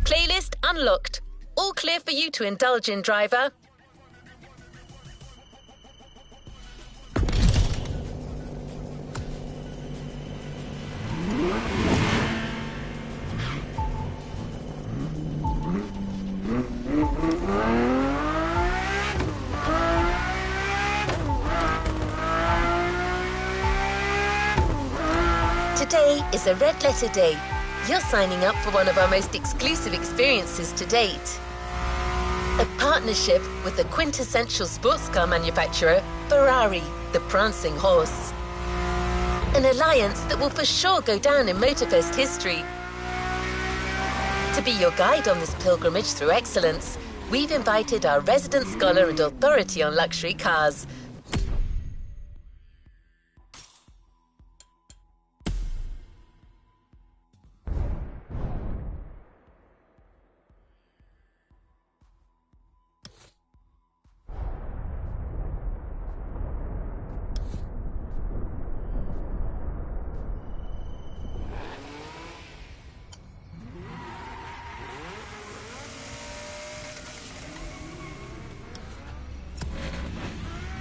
Playlist unlocked. All clear for you to indulge in, driver. Today is a red letter day. You're signing up for one of our most exclusive experiences to date. A partnership with the quintessential sports car manufacturer, Ferrari, the prancing horse. An alliance that will for sure go down in Motorfest history. To be your guide on this pilgrimage through excellence, we've invited our resident scholar and authority on luxury cars,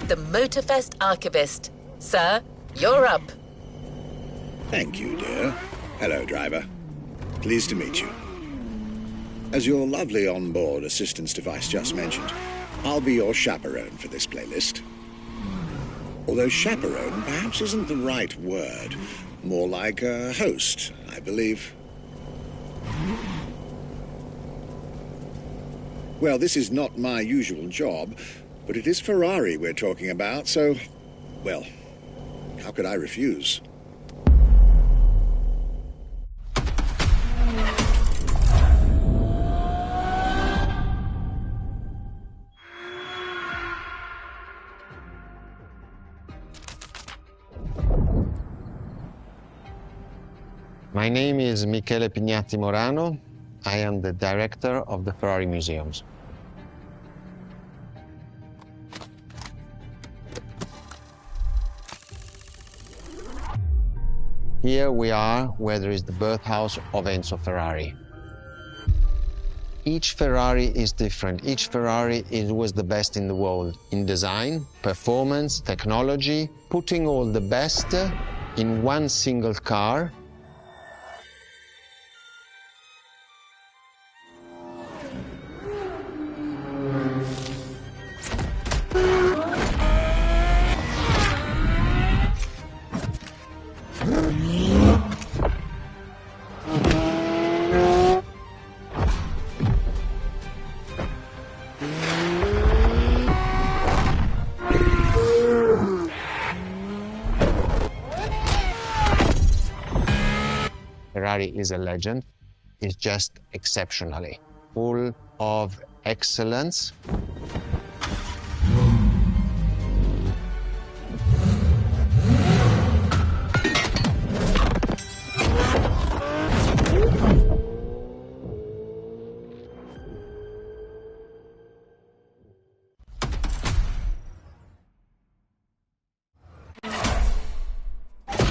the Motorfest archivist. Sir, you're up. Thank you, dear. Hello, driver. Pleased to meet you. As your lovely on-board assistance device just mentioned, I'll be your chaperone for this playlist. Although chaperone perhaps isn't the right word. More like a host, I believe. Well, this is not my usual job, but it is Ferrari we're talking about, so, well, how could I refuse? My name is Michele Pignatti Morano. I am the director of the Ferrari Museums. Here we are where there is the birthhouse of Enzo Ferrari. Each Ferrari is different. Each Ferrari was the best in the world in design, performance, technology, putting all the best in one single car. Ferrari is a legend. It's just exceptionally full of excellence.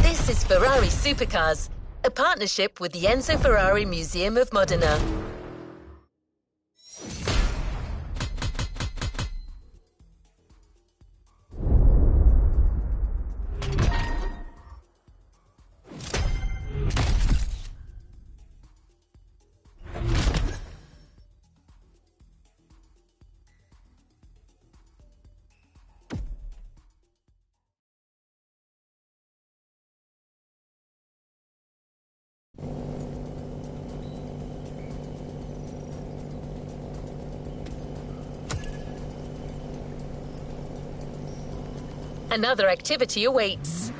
This is Ferrari Supercars, a partnership with the Enzo Ferrari Museum of Modena. Another activity awaits.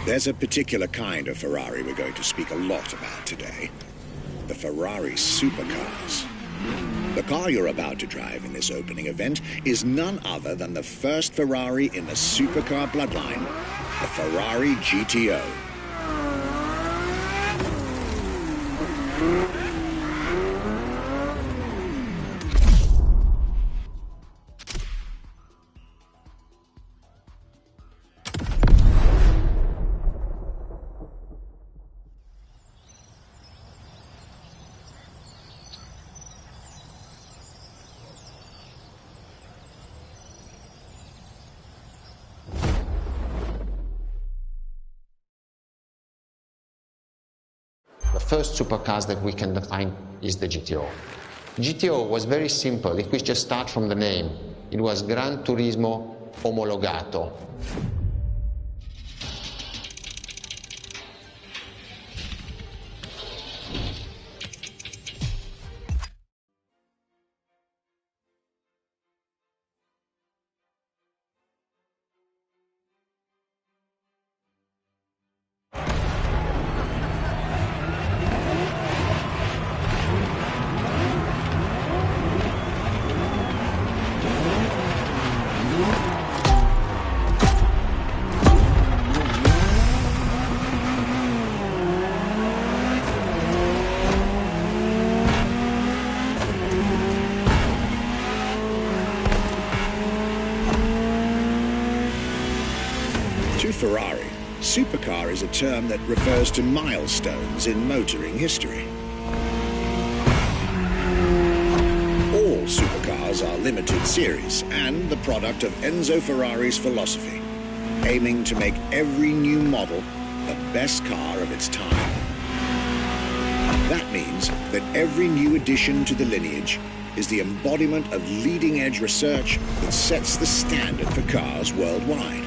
There's a particular kind of Ferrari we're going to speak a lot about today. The Ferrari Supercars. The car you're about to drive in this opening event is none other than the first Ferrari in the supercar bloodline, the Ferrari GTO. The first supercars that we can define is the GTO. GTO was very simple. If we just start from the name, it was Gran Turismo Omologato. To Ferrari, supercar is a term that refers to milestones in motoring history. All supercars are limited series and the product of Enzo Ferrari's philosophy, aiming to make every new model the best car of its time. That means that every new addition to the lineage is the embodiment of leading-edge research that sets the standard for cars worldwide.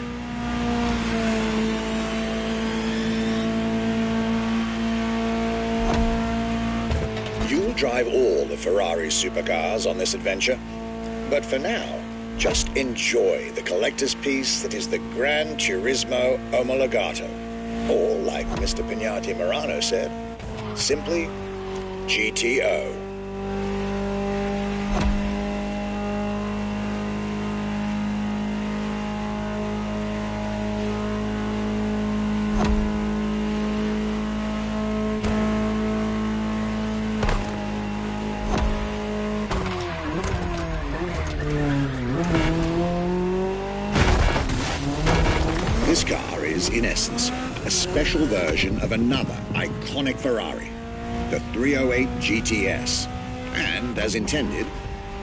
drive all the Ferrari supercars on this adventure. But for now, just enjoy the collector's piece that is the Gran Turismo Omologato. Or, like Mr. Pignati Morano said, simply GTO. This car is, in essence, a special version of another iconic Ferrari, the 308 GTS. And, as intended,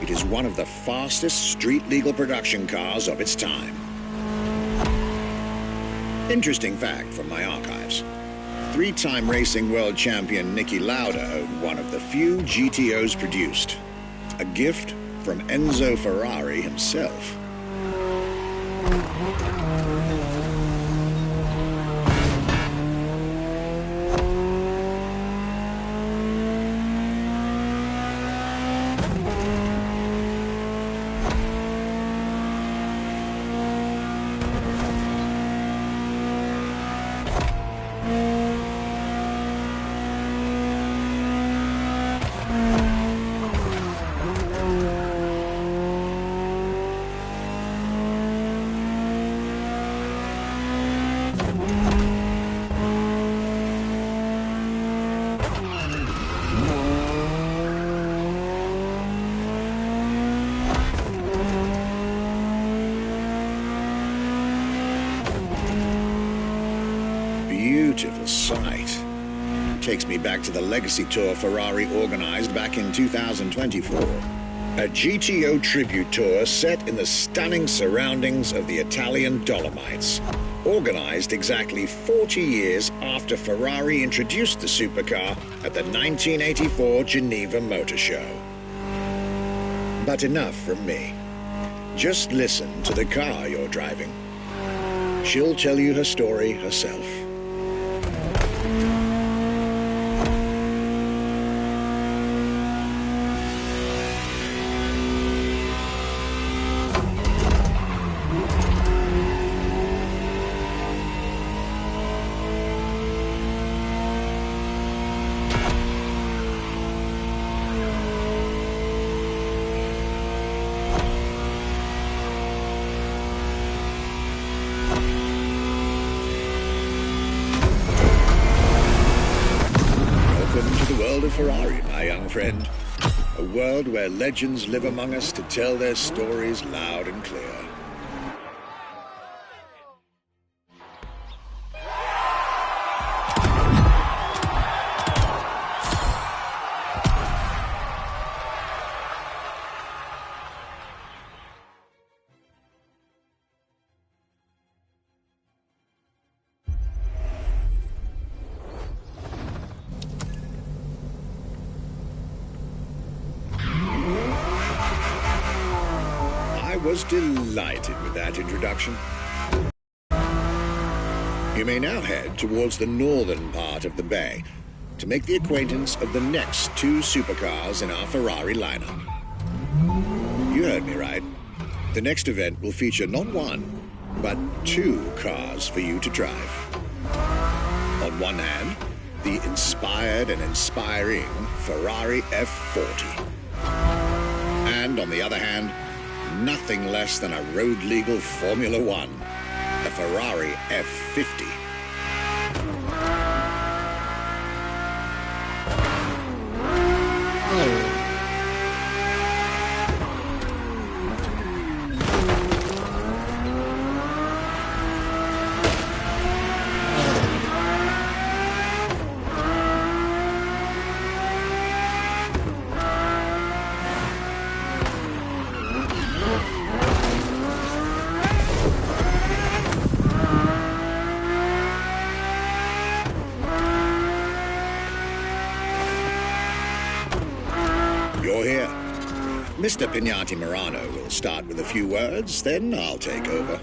it is one of the fastest street-legal production cars of its time. Interesting fact from my archives. Three-time racing world champion Niki Lauda owned one of the few GTOs produced. A gift from Enzo Ferrari himself. Beautiful sight. Takes me back to the Legacy Tour Ferrari organized back in 2024. A GTO tribute tour set in the stunning surroundings of the Italian Dolomites. Organized exactly 40 years after Ferrari introduced the supercar at the 1984 Geneva Motor Show. But enough from me. Just listen to the car you're driving. She'll tell you her story herself. Of Ferrari, my young friend. A world where legends live among us to tell their stories loud and clear. I was delighted with that introduction. You may now head towards the northern part of the bay to make the acquaintance of the next two supercars in our Ferrari lineup. You heard me right. The next event will feature not one, but two cars for you to drive. On one hand, the inspired and inspiring Ferrari F40. And on the other hand, nothing less than a road-legal Formula One, the Ferrari F50. You're here. Mr. Pignati Morano will start with a few words, then I'll take over.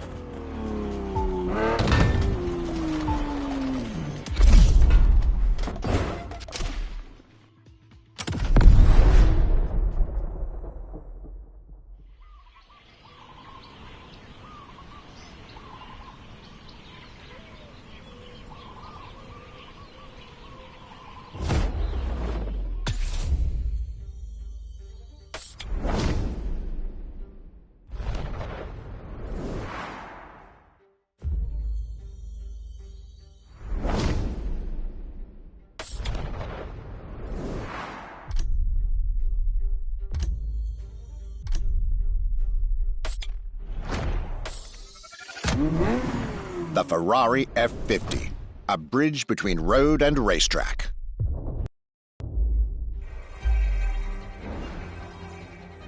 The Ferrari F50, a bridge between road and racetrack.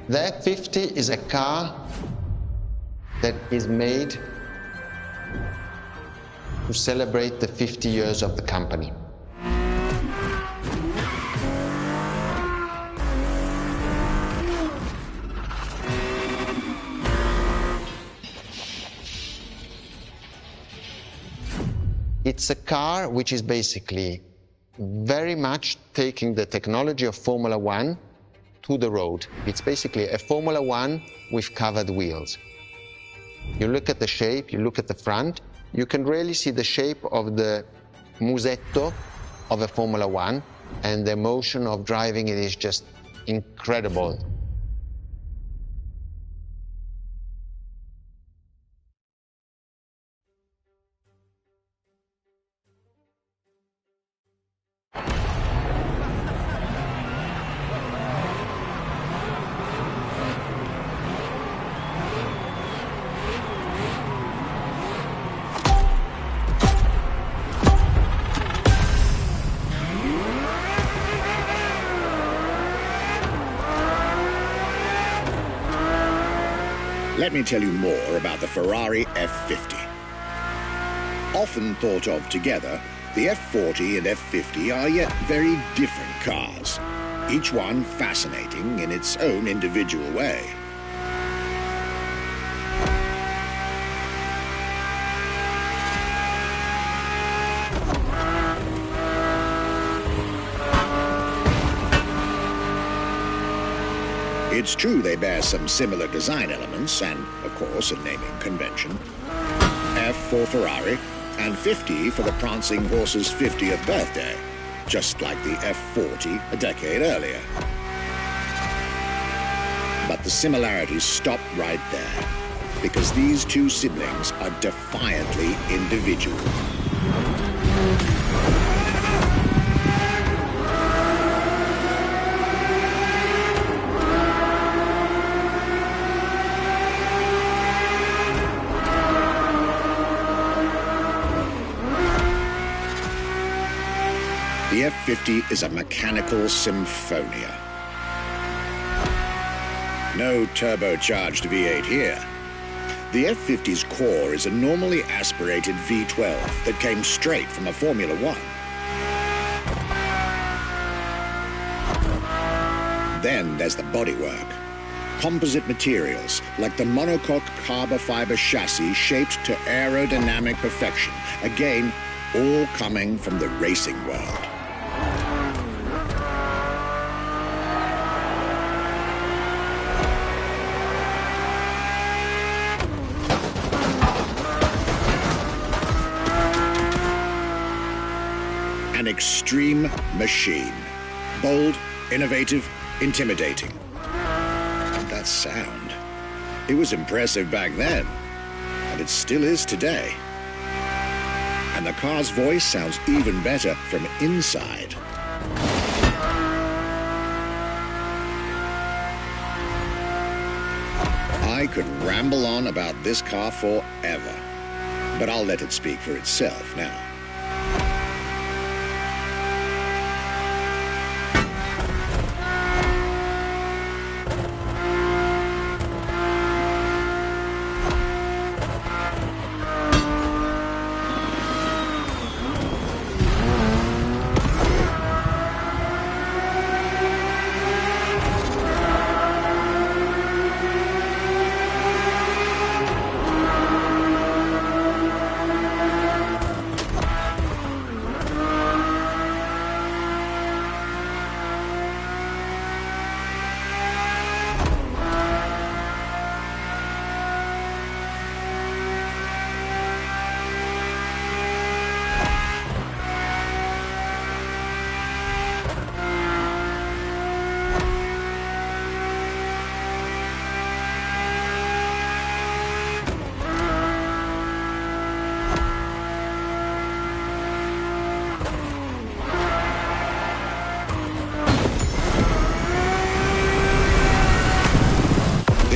The F50 is a car that is made to celebrate the 50 years of the company. It's a car which is basically very much taking the technology of Formula One to the road. It's basically a Formula One with covered wheels. You look at the shape, you look at the front, you can really see the shape of the musetto of a Formula One, and the emotion of driving it is just incredible. Let me tell you more about the Ferrari F50. Often thought of together, the F40 and F50 are yet very different cars, each one fascinating in its own individual way. It's true they bear some similar design elements and, of course, a naming convention. F for Ferrari and 50 for the prancing horse's 50th birthday, just like the F40 a decade earlier. But the similarities stop right there, because these two siblings are defiantly individual. The F50 is a mechanical symphonia. No turbocharged V8 here. The F50's core is a normally aspirated V12 that came straight from a Formula One. Then there's the bodywork. Composite materials, like the monocoque carbon fiber chassis shaped to aerodynamic perfection. Again, all coming from the racing world. An extreme machine. Bold, innovative, intimidating. And that sound. It was impressive back then, and it still is today. And the car's voice sounds even better from inside. I could ramble on about this car forever, but I'll let it speak for itself now.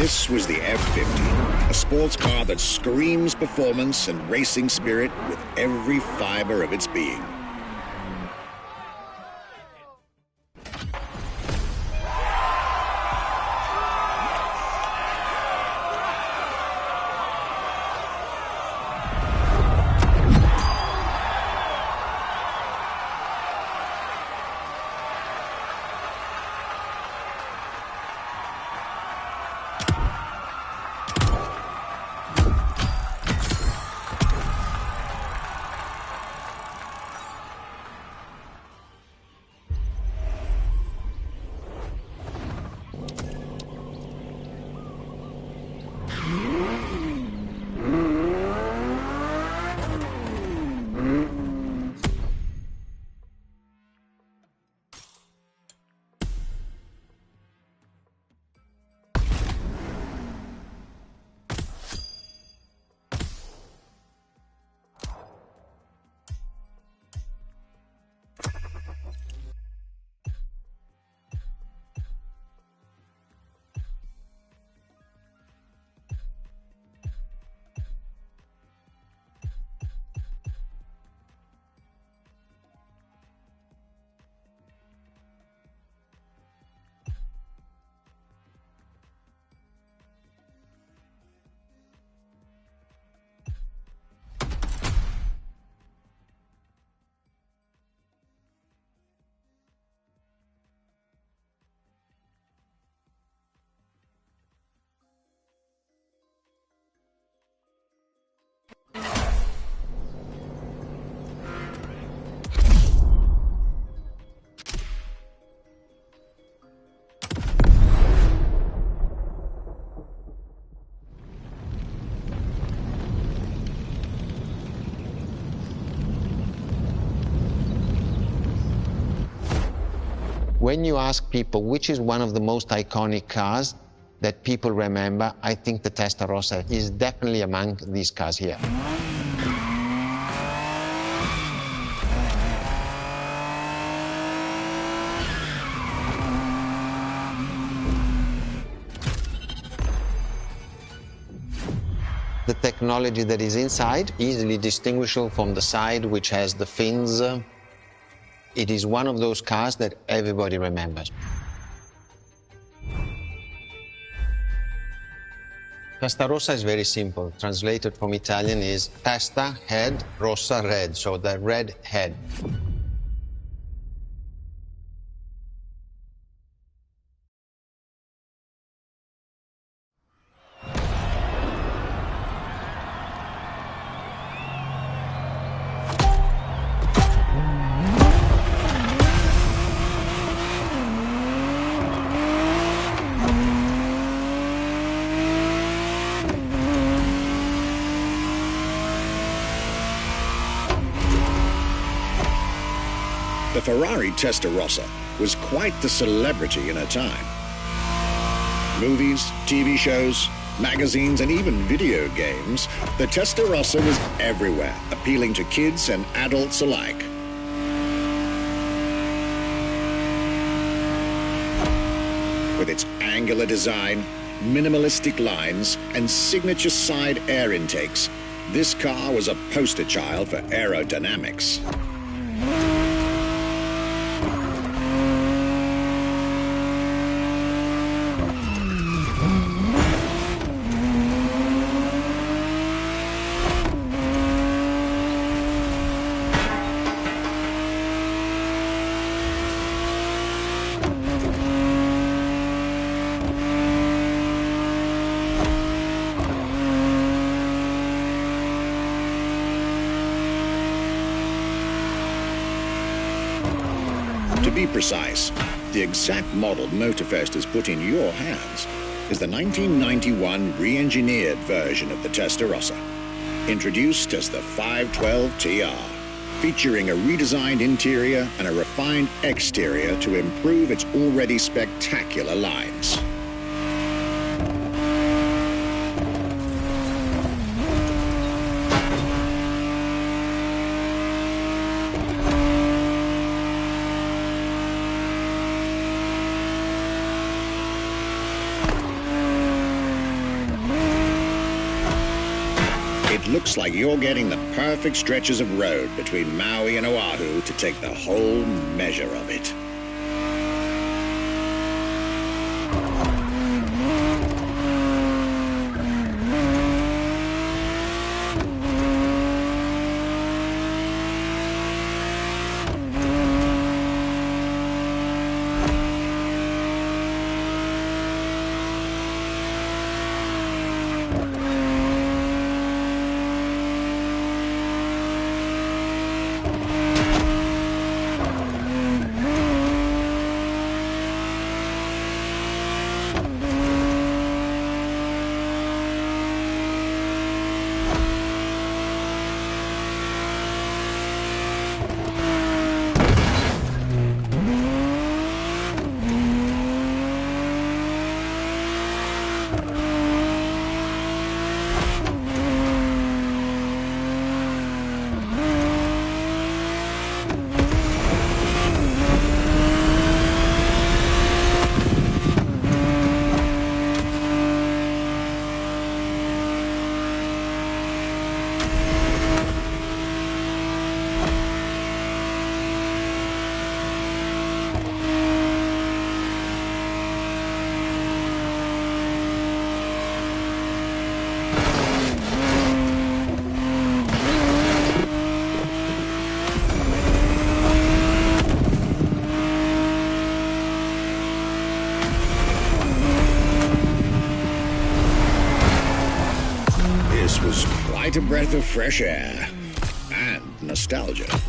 This was the F50, a sports car that screams performance and racing spirit with every fiber of its being. When you ask people which is one of the most iconic cars that people remember, I think the Testarossa is definitely among these cars here. The technology that is inside, easily distinguishable from the side which has the fins. It is one of those cars that everybody remembers. Testarossa is very simple. Translated from Italian is testa, head, rossa, red, so the red head. The Ferrari Testarossa was quite the celebrity in her time. Movies, TV shows, magazines, and even video games, the Testarossa was everywhere, appealing to kids and adults alike. With its angular design, minimalistic lines, and signature side air intakes, this car was a poster child for aerodynamics. To be precise, the exact model Motorfest has put in your hands is the 1991 re-engineered version of the Testarossa, introduced as the 512TR, featuring a redesigned interior and a refined exterior to improve its already spectacular lines. It looks like you're getting the perfect stretches of road between Maui and Oahu to take the whole measure of it. This was quite a breath of fresh air and nostalgia.